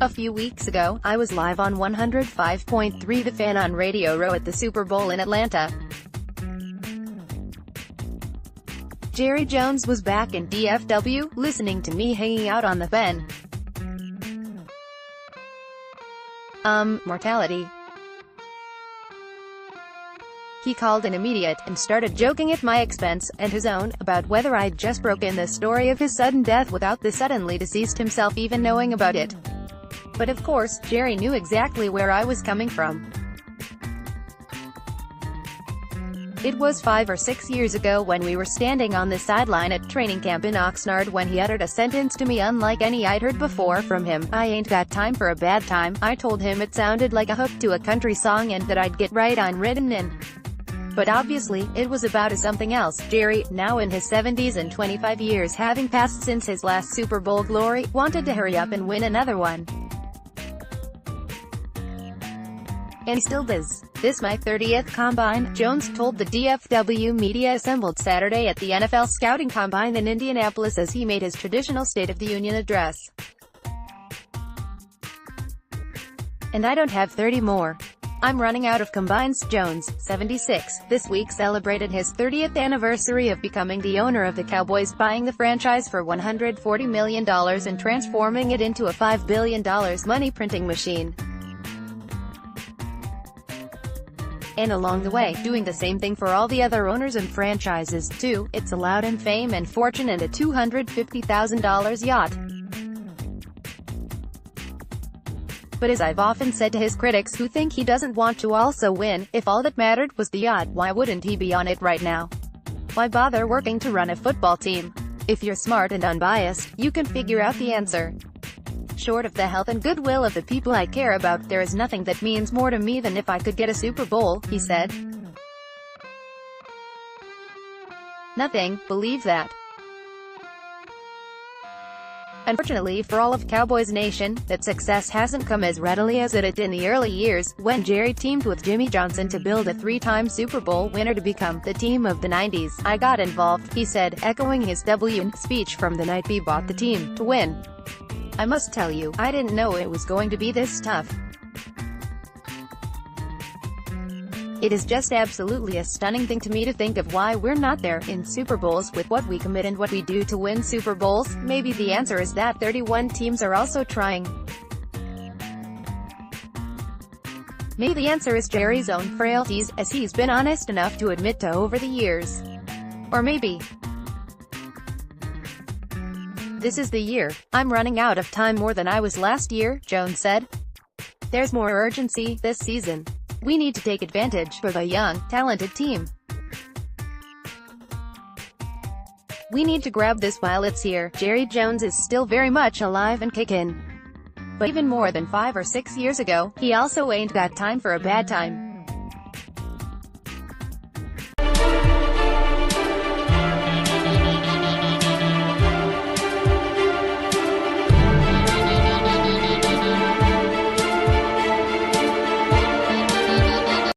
A few weeks ago, I was live on 105.3 The Fan on Radio Row at the Super Bowl in Atlanta. Jerry Jones was back in DFW, listening to me hanging out on the Ben. Mortality. He called an immediate, and started joking at my expense, and his own, about whether I'd just broken the story of his sudden death without the suddenly deceased himself even knowing about it. But of course, Jerry knew exactly where I was coming from. It was 5 or 6 years ago when we were standing on the sideline at training camp in Oxnard when he uttered a sentence to me unlike any I'd heard before from him. "I ain't got time for a bad time." I told him it sounded like a hook to a country song and that I'd get right on written in. But obviously, it was about something else. Jerry, now in his 70s and 25 years having passed since his last Super Bowl glory, wanted to hurry up and win another one. And he still does. "This my 30th combine," Jones told the DFW media assembled Saturday at the NFL Scouting Combine in Indianapolis as he made his traditional State of the Union address. "And I don't have 30 more. I'm running out of combines." Jones, 76, this week celebrated his 30th anniversary of becoming the owner of the Cowboys, buying the franchise for $140 million and transforming it into a $5 billion money printing machine. And along the way, doing the same thing for all the other owners and franchises, too. It's allowed him fame and fortune and a $250,000 yacht. But as I've often said to his critics who think he doesn't want to also win, if all that mattered was the yacht, why wouldn't he be on it right now? Why bother working to run a football team? If you're smart and unbiased, you can figure out the answer. "Short of the health and goodwill of the people I care about, there is nothing that means more to me than if I could get a Super Bowl," he said. Nothing, believe that. Unfortunately for all of Cowboys Nation, that success hasn't come as readily as it did in the early years, when Jerry teamed with Jimmy Johnson to build a 3-time Super Bowl winner to become the team of the 90s. "I got involved," he said, echoing his speech from the night we bought the team to win. "I must tell you, I didn't know it was going to be this tough. It is just absolutely a stunning thing to me to think of why we're not there in Super Bowls with what we commit and what we do to win Super Bowls. Maybe the answer is that 31 teams are also trying. Maybe the answer is Jerry's own frailties, as he's been honest enough to admit to over the years. Or maybe this is the year. I'm running out of time more than I was last year," Jones said. "There's more urgency this season. We need to take advantage for the young, talented team. We need to grab this while it's here." Jerry Jones is still very much alive and kicking. But even more than 5 or 6 years ago, he also ain't got time for a bad time.